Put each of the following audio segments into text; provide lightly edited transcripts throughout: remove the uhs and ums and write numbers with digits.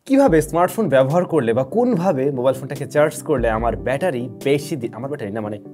কিভাবে স্মার্টফোন ব্যবহার করলে বা কোনভাবে মোবাইল ফোনটাকে চার্জ করলে আমার ব্যাটারি বেশি দিন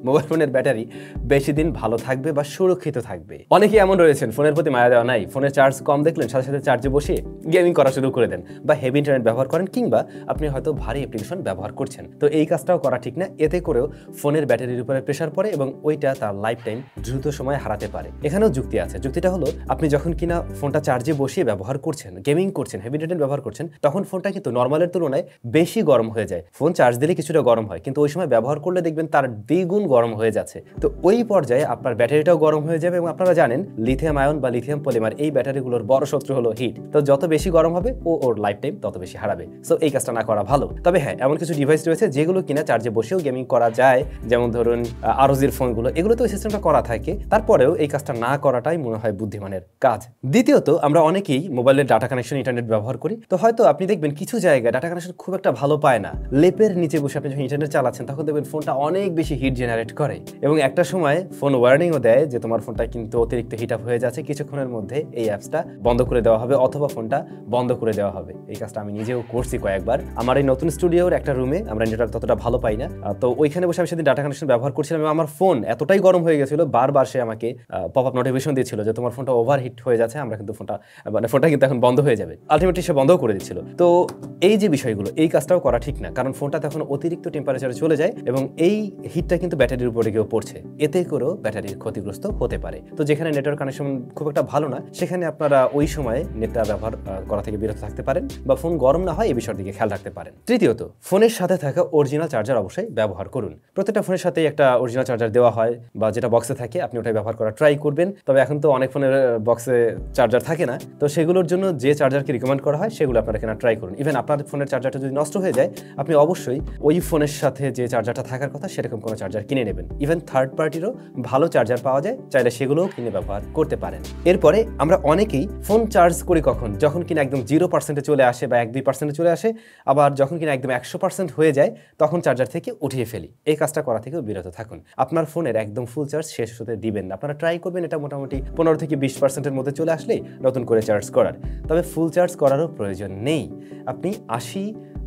মোবাইল ফোনের ব্যাটারি বেশি দিন ভালো থাকবে বা সুরক্ষিত থাকবে। অনেকেই এমন রয়েছেন ফোনের প্রতি মায়া দেওয়া নাই, ফোনের চার্জ কম দেখলেন সাথে সাথে চার্জে বসে গেমিং করা শুরু করে দেন বা হেভি ইন্টারনেট ব্যবহার করেন, কিংবা আপনি হয়তো ভারী অ্যাপ্লিকেশন ব্যবহার করছেন। তো এই কাজটাও করা ঠিক না, এতে করেও ফোনের ব্যাটারির উপরে প্রেশার পড়ে এবং ওইটা তার লাইফ টাইম দ্রুত সময় হারাতে পারে। এখানেও যুক্তি আছে। যুক্তিটা হলো, আপনি যখন কিনা ফোনটা চার্জে বসিয়ে ব্যবহার করছেন, গেমিং করছেন, হেভি ইন্টারনেট ব্যবহার করছেন, তখন ফোনটা কিন্তু নর্মালের তুলনায় বেশি গরম হয়ে যায়। ফোন চার্জ দিলে কিছুটা গরম হয়, কিন্তু ওই সময় ব্যবহার করলে দেখবেন তার দ্বিগুণ গরম হয়ে যাচ্ছে। তো ওই পর্যায়ে আপনার ব্যাটারিটাও গরম হয়ে যাবে এবং আপনারা জানেন লিথিয়াম আয়ন বা লিথিয়াম পলিমার এই ব্যাটারিগুলোর বড় শত্রু হলো হিট। তো যত বেশি গরম হবে ওর লাইফ টাইম তত বেশি হারাবে। সো এই কাজটা না করা ভালো। তবে হ্যাঁ, এমন কিছু ডিভাইস রয়েছে যেগুলো কিনা চার্জে বসেও গেমিং করা যায়, যেমন ধরুন আরজির ফোনগুলো, এগুলো তো ওই সিস্টেমটা করা থাকে। তারপরেও এই কাজটা না করাটাই মনে হয় বুদ্ধিমানের কাজ। দ্বিতীয়ত, আমরা অনেকেই মোবাইলের ডাটা কানেকশন ইন্টারনেট ব্যবহার করি। তো হয়তো আপনি দেখবেন কিছু জায়গায় ডাটা কানেকশন খুব একটা ভালো পায় না। লেপের নিচে বসে আপনি যখন ইন্টারনেট চালাচ্ছেন তখন দেখবেন ফোনটা অনেক বেশি হিট জেনারেট করে এবং একটা সময় ফোন ওয়ার্নিংও দেয় যে তোমার ফোনটা কিন্তু অতিরিক্ত হিট আপ হয়ে যাচ্ছে, কিছুক্ষণের মধ্যে এই অ্যাপসটা বন্ধ করে দেওয়া হবে অথবা ফোনটা বন্ধ করে দেওয়া হবে। এই কাজটা আমি নিজেও করছি কয়েকবার। আমার এই নতুন স্টুডিওর একটা রুমে আমরা নেটওয়ার্ক ততটা ভালো পাই না, তো ওইখানে বসে আমি সেদিন ডাটা কানেকশন ব্যবহার করছিলাম এবং আমার ফোন এতটাই গরম হয়ে গেছিল, বারবার সে আমাকে পপ আপ নোটিফিকেশন দিয়েছিল যে তোমার ফোনটা ওভারহিট হয়ে যাচ্ছে, আমরা কিন্তু ফোনটা কিন্তু এখন বন্ধ হয়ে যাবে। আলটিমেটলি সে বন্ধও করে দিচ্ছিল। তো এই যে বিষয়গুলো, এই কাজটাও করা ঠিক না, কারণ ফোনটা তখন অতিরিক্ত টেম্পারেচারে চলে যায় এবং এই হিটটা কিন্তু ব্যাটারির উপরে গিয়েও পড়ছে, এতে করেও ব্যাটারির ক্ষতিগ্রস্ত হতে পারে। তো যেখানে নেটওয়ার্ক কানেকশন খুব একটা ভালো না, সেখানে আপনারা ওই সময় নেটটা ব্যবহার করা থেকে বিরত থাকতে পারেন বা ফোন গরম না হয় এই বিষয়ের দিকে খেয়াল রাখতে পারেন। তৃতীয়ত, ফোনের সাথে থাকা অরিজিনাল চার্জার অবশ্যই ব্যবহার করুন। প্রত্যেকটা ফোনের সাথেই একটা অরিজিনাল চার্জার দেওয়া হয় বা যেটা বক্সে থাকে আপনি ওটাই ব্যবহার করা ট্রাই করবেন। তবে এখন তো অনেক ফোনের বক্সে চার্জার থাকে না, তো সেগুলোর জন্য যে চার্জারকে রিকমেন্ড করা হয় সেগুলো আপনারা কেনা ট্রাই করুন। ইভেন আপনার ফোনের চার্জারটা যদি নষ্ট হয়ে যায়, আপনি অবশ্যই ওই ফোনের সাথে যে চার্জারটা থাকার কথা সেরকম কোনো চার্জার কিনে নেবেন। ইভেন থার্ড পার্টিরও ভালো চার্জার পাওয়া যায়, চাইলে সেগুলোও কিনে ব্যবহার করতে পারেন। এরপরে আমরা অনেকেই ফোন চার্জ করি কখন, যখন কিনা একদম 0% চলে আসে বা 1-2% চলে আসে, আবার যখন কিনা একদম 100% হয়ে যায় তখন চার্জার থেকে উঠিয়ে ফেলি। এই কাজটা করা থেকেও বিরত থাকুন। আপনার ফোনের একদম ফুল চার্জ শেষ হতে দিবেন না, আপনারা ট্রাই করবেন এটা মোটামুটি 15-20%-এর মধ্যে চলে আসলেই নতুন করে চার্জ করার। তবে ফুল চার্জ করারও প্রয়োজন নেই। আপনি 80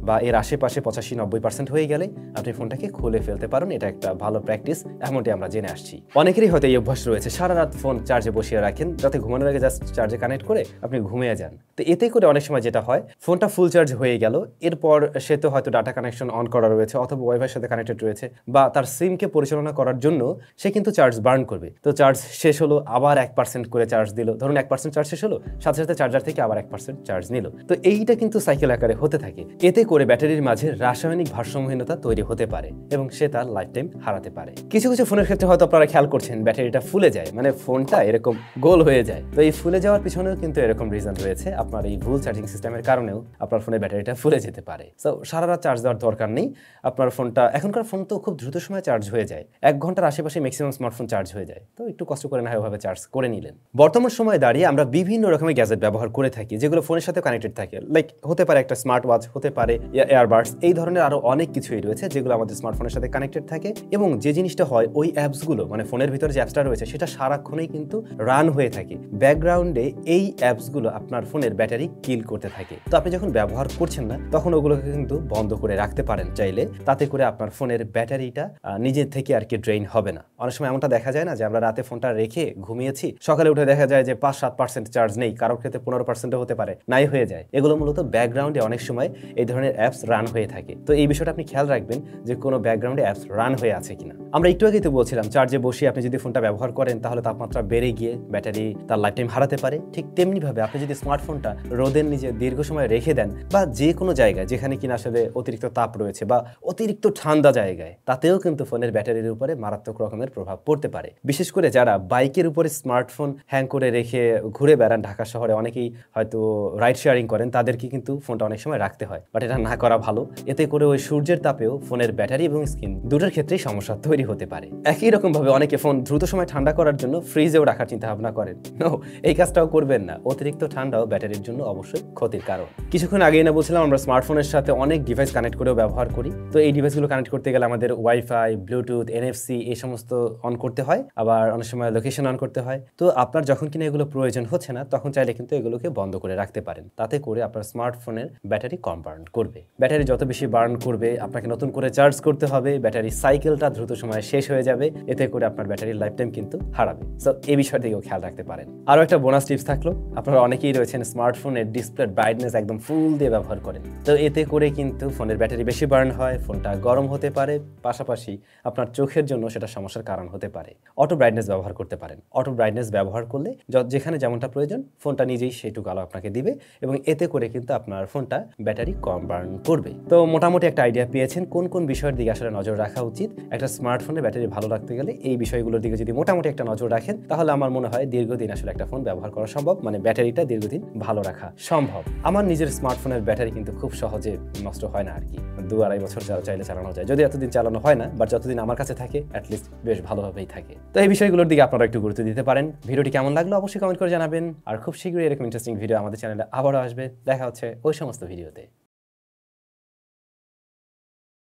বা এর আশেপাশে 85-90% হয়ে গেলে আপনি ফোনটাকে খুলে ফেলতে পারেন। এটা একটা ভালো প্র্যাকটিস, এমনটি আমরা জেনে আসছি। অনেকেরই হয়তো এই অভ্যাস রয়েছে, সারা রাত ফোন চার্জে বসিয়ে রাখেন, যাতে ঘুমানোর আগে জাস্ট চার্জে কানেক্ট করে আপনি ঘুমিয়ে যান। তো এতে করে অনেক সময় যেটা হয়, ফোনটা ফুল চার্জ হয়ে গেল, এরপর সে তো হয়তো ডাটা কানেকশন অন করা রয়েছে অথবা ওয়াইফাইয়ের সাথে কানেক্টেড রয়েছে বা তার সিমকে পরিচালনা করার জন্য সে কিন্তু চার্জ বার্ন করবে। তো চার্জ শেষ হলো, আবার 1% করে চার্জ দিল, ধরুন 1% চার্জ শেষ হলো, সাথে সাথে চার্জার থেকে আবার 1% চার্জ নিল। তো এইটা কিন্তু সাইকেল আকারে হতে থাকে। এতে করে ব্যাটারির মাঝে রাসায়নিক ভারসাম্যহীনতা তৈরি হতে পারে এবং সে তার লাইফ টাইম হারাতে পারে। কিছু কিছু ফোনের ক্ষেত্রে হয়তো আপনারা খেয়াল করছেন ব্যাটারিটা ফুলে যায়, মানে ফোনটা এরকম গোল হয়ে যায়। তো এই ফুলে যাওয়ার পিছনেও কিন্তু এরকম রিজন রয়েছে, আপনার এই ভুল চার্জিং সিস্টেমের কারণেও আপনার ফোনের ব্যাটারিটা ফুলে যেতে পারে। সো সারা রাত চার্জ দেওয়ার দরকার নেই। আপনার ফোনটা, এখনকার ফোন তো খুব দ্রুত সময় চার্জ হয়ে যায়, 1 ঘন্টার আশেপাশে ম্যাক্সিমাম স্মার্টফোন চার্জ হয়ে যায়। তো একটু কষ্ট করে না হয় ওভাবে চার্জ করে নিলেন। বর্তমান সময়ে দাঁড়িয়ে আমরা বিভিন্ন রকমের গ্যাজেট ব্যবহার করে থাকি যেগুলো ফোনের সাথে কানেক্টেড থাকে, লাইক হতে পারে একটা স্মার্ট ওয়াচ, হতে পারে এয়ারবাডস, এই ধরনের আরো অনেক কিছুই রয়েছে যেগুলো আমাদের স্মার্টফোনের সাথে কানেক্টেড থাকে। এবং যে জিনিসটা হয়, ওই অ্যাপসগুলো মানে ফোনের ভিতরে যে অ্যাপসটা রয়েছে সেটা সারাক্ষণই কিন্তু রান হয়ে থাকে ব্যাকগ্রাউন্ডে। এই অ্যাপসগুলো আপনার ফোনের ব্যাটারি কিল করতে থাকে। তো আপনি যখন ব্যবহার করছেন না তখন ওগুলোকে কিন্তু বন্ধ করে রাখতে পারেন চাইলে, তাতে করে আপনার ফোনের ব্যাটারিটা নিজের থেকে আর কি ড্রেইন হবে না। অনেক সময় এমনটা দেখা যায় না যে আমরা রাতে ফোনটা রেখে ঘুমিয়েছি, সকালে উঠে দেখা যায় যে 5-7% চার্জ নেই, কারোর ক্ষেত্রে 15% হতে পারে, নাই হয়ে যায়। এগুলো মূলত ব্যাকগ্রাউন্ডে অনেক সময় এই ধরনের অ্যাপস রান হয়ে থাকে। তো এই বিষয়টা আপনি খেয়াল রাখবেন যে কোনো ব্যাকগ্রাউন্ডে অ্যাপস রান হয়ে আছে কিনা। আমরা একটু আগেই তো বলছিলাম চার্জে বসিয়ে আপনি যদি ফোনটা ব্যবহার করেন তাহলে তাপমাত্রা বেড়ে গিয়ে ব্যাটারি তার লাইফ টাইম হারাতে পারে। ঠিক তেমনি ভাবে আপনি যদি স্মার্টফোনটা রোদের নিচে দীর্ঘ সময় রেখে দেন বা যে কোনো জায়গায় যেখানে কিনা আসলে অতিরিক্ত তাপ রয়েছে বা অতিরিক্ত ঠান্ডা জায়গায়, তাতেও কিন্তু ফোনের ব্যাটারির উপরে মারাত্মক রকমের প্রভাব পড়তে পারে। বিশেষ করে যারা বাইকের উপরে স্মার্টফোন হ্যাং করে রেখে ঘুরে বেড়ান, ঢাকা শহরে অনেকেই হয়তো রাইড শেয়ারিং করেন, তাদেরকে কিন্তু ফোনটা অনেক সময় রাখতে হয়। বাট এটা না করা ভালো। এতে করে ওই সূর্যের তাপেও ফোনের ব্যাটারি এবং স্ক্রিন দুটোর ক্ষেত্রেই সমস্যা তৈরি হতে পারে। একই রকমভাবে অনেকে ফোন দ্রুত সময় ঠান্ডা করার জন্য ফ্রিজেও রাখার চিন্তা ভাবনা করেন। নো, এই কাজটাও করবেন না। অতিরিক্ত ঠান্ডাও ব্যাটারির জন্য অবশ্যই ক্ষতির কারণ। কিছুক্ষণ আগেই না বলছিলাম আমরা স্মার্টফোনের সাথে অনেক ডিভাইস কানেক্ট করেও ব্যবহার করি। তো এই ডিভাইসগুলো কানেক্ট করতে গেলে আমাদের ওয়াইফাই, ব্লুটুথ, এনএফসি এই সমস্ত অন করতে হয়, আবার অনেক সময় লোকেশন অন করতে হয়। তো আপনার যখন কিনা এগুলো প্রয়োজন হচ্ছে না তখন চাইলে কিন্তু এগুলোকে বন্ধ করে রাখতে পারেন। তাতে করে আপনার স্মার্টফোনের ব্যাটারি কম বার্ন করবে। ব্যাটারি যত বেশি বার্ন করবে আপনাকে নতুন করে চার্জ করতে হবে, ব্যাটারি সাইকেলটা দ্রুত সময়ে শেষ হয়ে যাবে। এতে করে আপনার ব্যাটারির লাইফ টাইম কিন্তু হারাবে। সো এই বিষয়টিকেও খেয়াল রাখতে পারেন। আরও একটা বোনাস টিপস থাকলো, আপনারা অনেকেই রয়েছেন স্মার্টফোনের ডিসপ্লের ব্রাইটনেস একদম ফুল দিয়ে ব্যবহার করেন। তো এতে করে কিন্তু ফোনের ব্যাটারি বেশি বার্ন হয়, ফোনটা গরম হতে পারে, পাশাপাশি আপনার চোখের জন্য সেটা সমস্যার কারণ হতে পারে। অটো ব্রাইটনেস ব্যবহার করতে পারেন। অটো ব্রাইটনেস ব্যবহার করলে যেখানে যেমনটা প্রয়োজন ফোনটা নিজেই সেইটুকু আলো আপনাকে দিবে এবং এতে করে কিন্তু আপনার ফোনটা ব্যাটারি কম বার্ন করবে। তো মোটামুটি একটা আইডিয়া পেয়েছেন কোন কোন বিষয়ের দিকে আসলে নজর রাখা উচিত। একটা স্মার্টফোনের ব্যাটারি ভালো রাখতে গেলে এই বিষয়গুলোর দিকে যদি মোটামুটি একটা নজর রাখেন তাহলে আমার মনে হয় দীর্ঘদিন আসলে একটা ফোন ব্যবহার করা সম্ভব, মানে ব্যাটারিটা দীর্ঘদিন ভালো রাখা সম্ভব। আমার নিজের স্মার্টফোনের ব্যাটারি কিন্তু খুব সহজে নষ্ট হয় না আর কি, 2-2.5 বছর চাইলে চালানো যায়। যদি এতদিন চালানো হয় না, বাট যতদিন আমার কাছে থাকে অ্যাটলিস্ট বেশ ভালোভাবেই থাকে। তো এই বিষয়গুলোর দিকে আপনারা একটু গুরুত্ব দিতে পারেন। ভিডিওটি কেমন লাগলো অবশ্যই কমেন্ট করে জানাবেন। আর খুব শীঘ্রই এরকম ইন্টারেস্টিং ভিডিও আমাদের চ্যানেলে আবারও আসবে। দেখা হচ্ছে ওই সমস্ত ভিডিওতে।